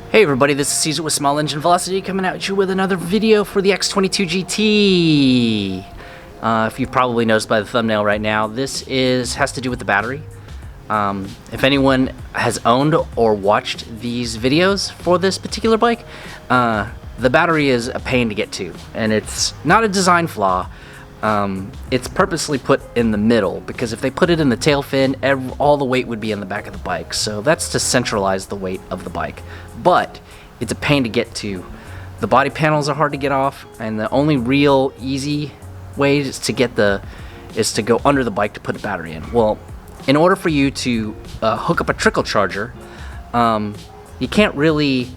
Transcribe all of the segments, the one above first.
Hey everybody, this is Caesar with Small Engine Velocity coming at you with another video for the X22GT. If you've probably noticed by the thumbnail right now, this has to do with the battery. If anyone has owned or watched these videos for this particular bike, the battery is a pain to get to, and it's not a design flaw. It's purposely put in the middle because if they put it in the tail fin, all the weight would be in the back of the bike. So that's to centralize the weight of the bike. But it's a pain to get to. The body panels are hard to get off, and the only real easy way is to go under the bike to put a battery in. Well, in order for you to hook up a trickle charger, you can't really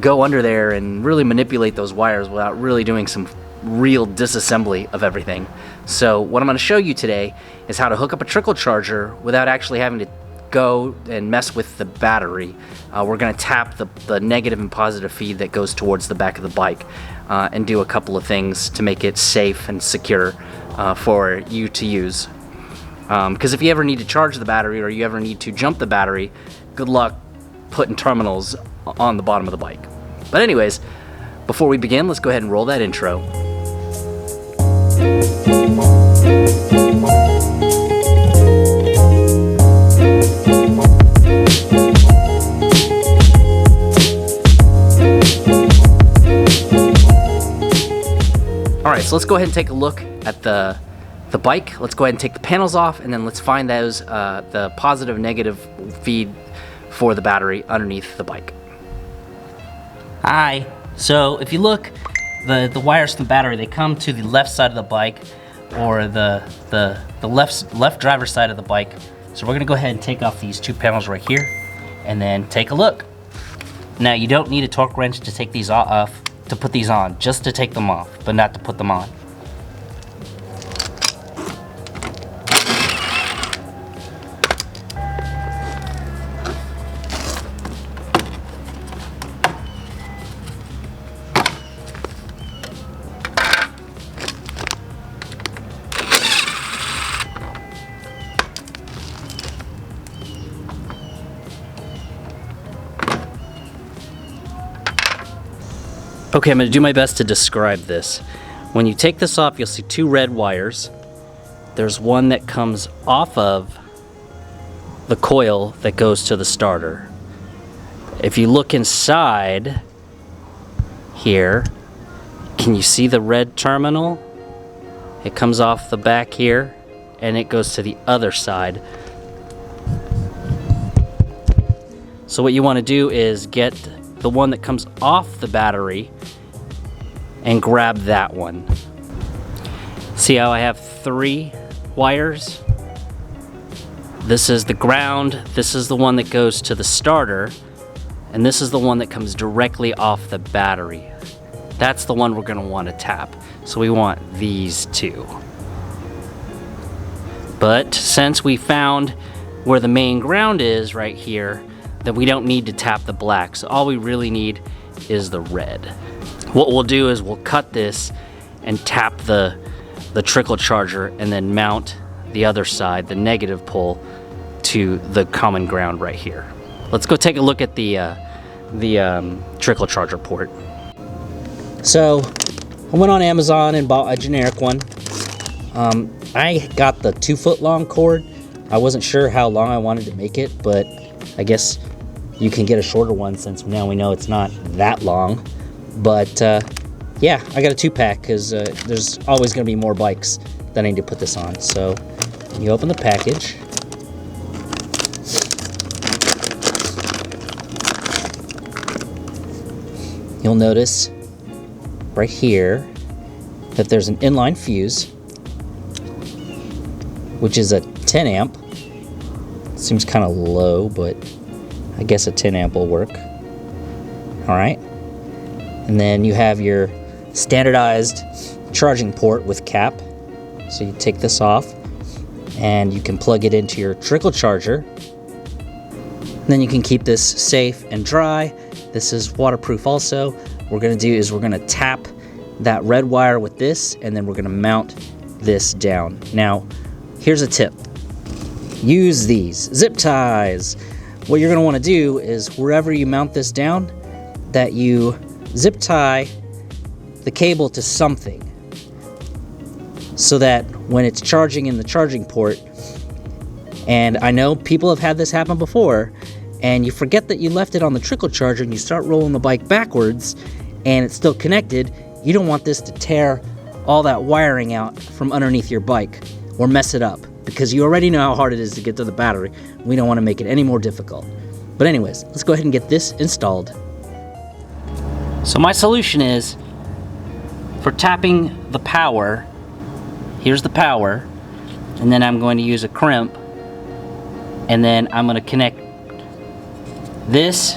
go under there and really manipulate those wires without really doing some real disassembly of everything. So what I'm going to show you today is how to hook up a trickle charger without actually having to go and mess with the battery. We're going to tap the negative and positive feed that goes towards the back of the bike and do a couple of things to make it safe and secure for you to use. Because if you ever need to charge the battery or you ever need to jump the battery, good luck putting terminals on the bottom of the bike. But anyways, before we begin, let's go ahead and roll that intro. Alright, so let's go ahead and take a look at the bike. Let's go ahead and take the panels off, and then let's find those the positive and negative feed for the battery underneath the bike. Hi. So if you look, the wires from the battery, they come to the left side of the bike, or the left driver's side of the bike. So we're gonna go ahead and take off these two panels right here, and then take a look. Now you don't need a torque wrench to take these off, to put these on, just to take them off, but not to put them on. Okay, I'm going to do my best to describe this. When you take this off, you'll see two red wires. There's one that comes off of the coil that goes to the starter. If you look inside here, can you see the red terminal? It comes off the back here, and it goes to the other side. So what you want to do is get the one that comes off the battery and grab that one. See how I have three wires? This is the ground, this is the one that goes to the starter, and this is the one that comes directly off the battery. That's the one we're going to want to tap. So we want these two. But since we found where the main ground is right here, then we don't need to tap the black. So all we really need is the red. What we'll do is we'll cut this and tap the trickle charger and then mount the other side, the negative pole, to the common ground right here. Let's go take a look at the trickle charger port. So I went on Amazon and bought a generic one. I got the 2-foot long cord. I wasn't sure how long I wanted to make it, but I guess you can get a shorter one since now we know it's not that long. But yeah, I got a 2-pack because there's always going to be more bikes that I need to put this on. So you open the package. You'll notice right here that there's an inline fuse, which is a 10 amp. Seems kind of low, but I guess a 10 amp will work. All right. And then you have your standardized charging port with cap. So you take this off and you can plug it into your trickle charger. And then you can keep this safe and dry. This is waterproof also. What we're gonna do is we're gonna tap that red wire with this, and then we're gonna mount this down. Now, here's a tip. Use these zip ties. what you're going to want to do is wherever you mount this down, that you zip tie the cable to something so that when it's charging in the charging port, and I know people have had this happen before, and you forget that you left it on the trickle charger and you start rolling the bike backwards and it's still connected, you don't want this to tear all that wiring out from underneath your bike or mess it up, because you already know how hard it is to get to the battery. We don't want to make it any more difficult. But anyways, let's go ahead and get this installed. So my solution is, for tapping the power, here's the power, and then I'm going to use a crimp, and then I'm going to connect this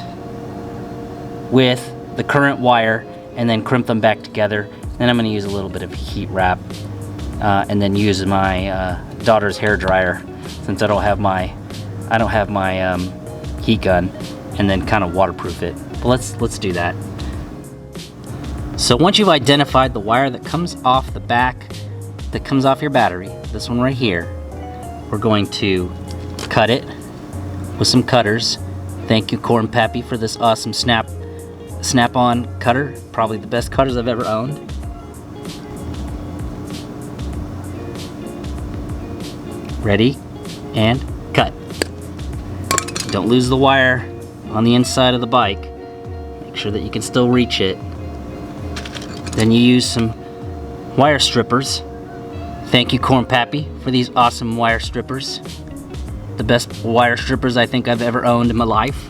with the current wire and then crimp them back together. Then I'm going to use a little bit of heat wrap and then use my daughter's hair dryer, since I don't have my heat gun, and then kind of waterproof it. But let's do that. So once you've identified the wire that comes off the back, that comes off your battery, this one right here, we're going to cut it with some cutters. Thank you, Corn Pappy, for this awesome snap-on cutter. Probably the best cutters I've ever owned. Ready, and cut. Don't lose the wire on the inside of the bike. Make sure that you can still reach it. Then you use some wire strippers. Thank you, Corn Pappy, for these awesome wire strippers. The best wire strippers I think I've ever owned in my life.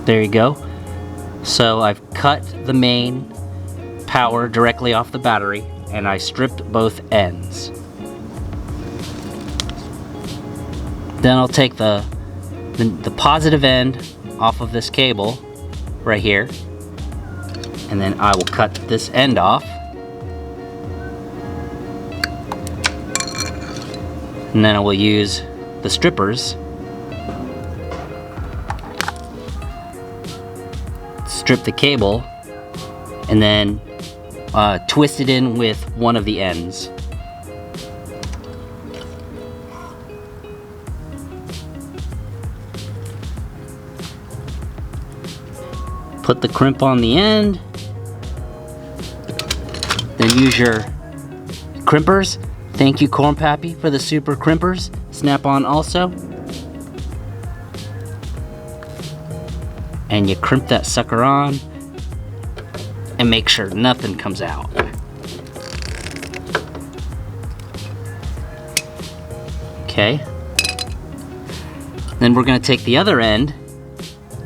There you go. So I've cut the main power directly off the battery, and I stripped both ends. Then I'll take the positive end off of this cable right here, and then I will cut this end off. And then I will use the strippers, strip the cable, and then twist it in with one of the ends. Put the crimp on the end, then use your crimpers. Thank you, Corn Pappy, for the super crimpers. Snap on also. And you crimp that sucker on and make sure nothing comes out. Okay. Then we're going to take the other end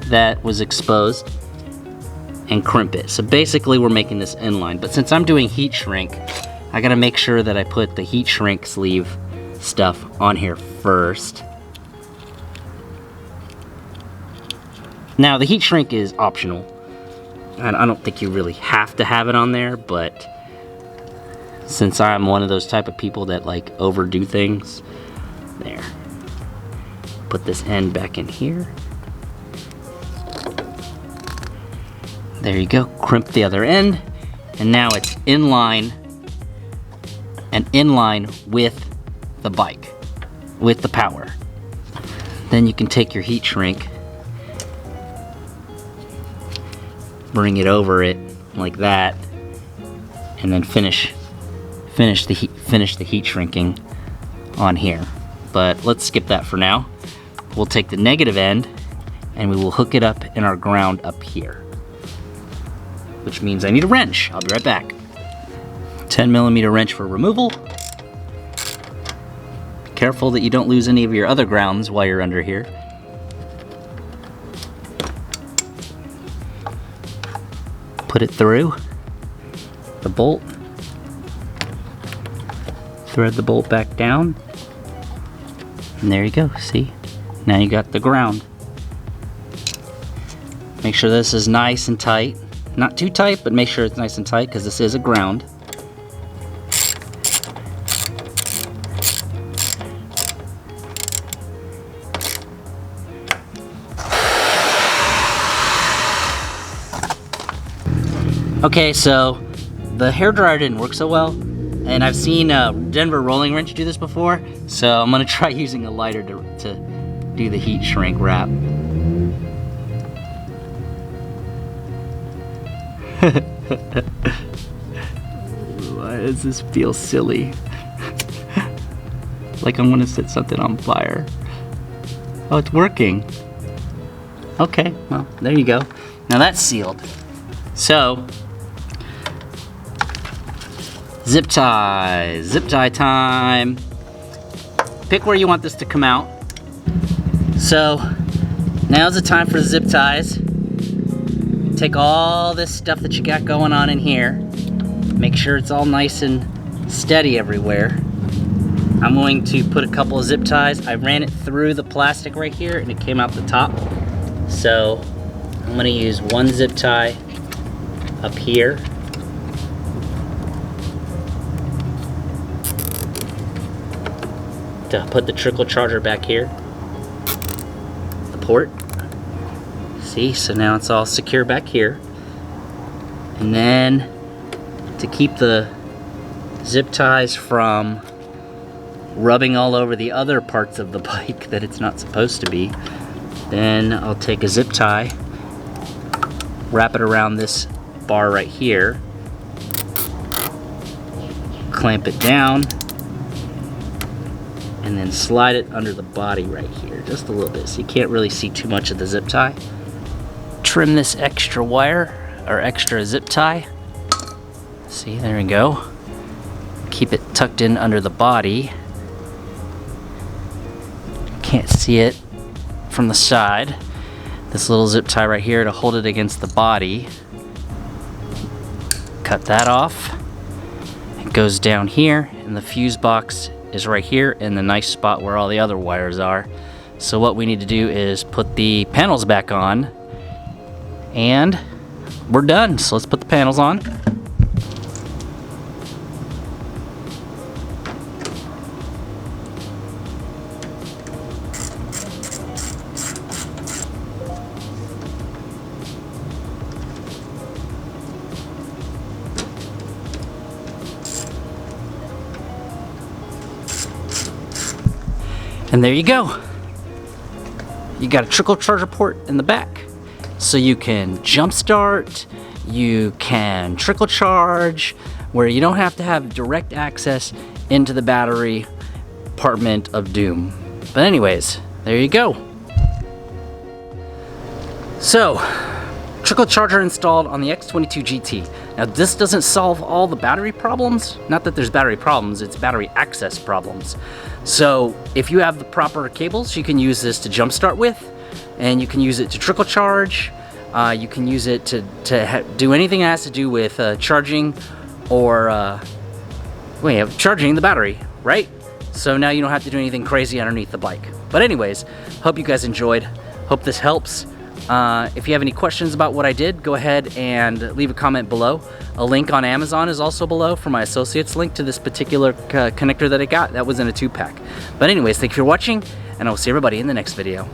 that was exposed and crimp it. So basically we're making this inline, but since I'm doing heat shrink, I gotta make sure that I put the heat shrink sleeve stuff on here first. Now the heat shrink is optional. I don't think you really have to have it on there, but since I'm one of those type of people that like overdo things, there. Put this end back in here. There you go, crimp the other end, and now it's in line with the bike, with the power. Then you can take your heat shrink, bring it over it like that, and then finish the heat shrinking on here. But let's skip that for now. We'll take the negative end and we will hook it up in our ground up here, which means I need a wrench. I'll be right back. 10mm wrench for removal. Be careful that you don't lose any of your other grounds while you're under here. Put it through the bolt. Thread the bolt back down. And there you go, see? Now you got the ground. Make sure this is nice and tight. Not too tight, but make sure it's nice and tight because this is a ground. Okay, so the hairdryer didn't work so well, and I've seen Denver rolling wrench do this before, so I'm gonna try using a lighter to do the heat shrink wrap. Why does this feel silly? Like I'm gonna set something on fire. Oh, it's working. Okay, well, there you go. Now that's sealed. So, zip tie time. Pick where you want this to come out. So, now's the time for the zip ties. Take all this stuff that you got going on in here. Make sure it's all nice and steady everywhere. I'm going to put a couple of zip ties. I ran it through the plastic right here and it came out the top. So I'm gonna use one zip tie up here. To put the trickle charger back here. The port. See, so now it's all secure back here. And then to keep the zip ties from rubbing all over the other parts of the bike that it's not supposed to be, then I'll take a zip tie, wrap it around this bar right here, clamp it down, and then slide it under the body right here, just a little bit, so you can't really see too much of the zip tie. Trim this extra wire, or extra zip tie. See, there we go. Keep it tucked in under the body. Can't see it from the side. This little zip tie right here to hold it against the body. Cut that off. It goes down here, and the fuse box is right here in the nice spot where all the other wires are. So what we need to do is put the panels back on, and we're done. So let's put the panels on. And there you go. You got a trickle charger port in the back. So you can jump start, you can trickle charge, where you don't have to have direct access into the battery compartment of doom. But anyways, there you go. So, trickle charger installed on the X22GT. Now this doesn't solve all the battery problems. Not that there's battery problems, it's battery access problems. So if you have the proper cables, you can use this to jump start with, and you can use it to trickle charge. You can use it to do anything that has to do with charging or charging the battery, right? So now you don't have to do anything crazy underneath the bike. But anyways, hope you guys enjoyed. Hope this helps. If you have any questions about what I did, go ahead and leave a comment below. A link on Amazon is also below for my associates link to this particular connector that I got. That was in a 2-pack. But anyways, thank you for watching, and I will see everybody in the next video.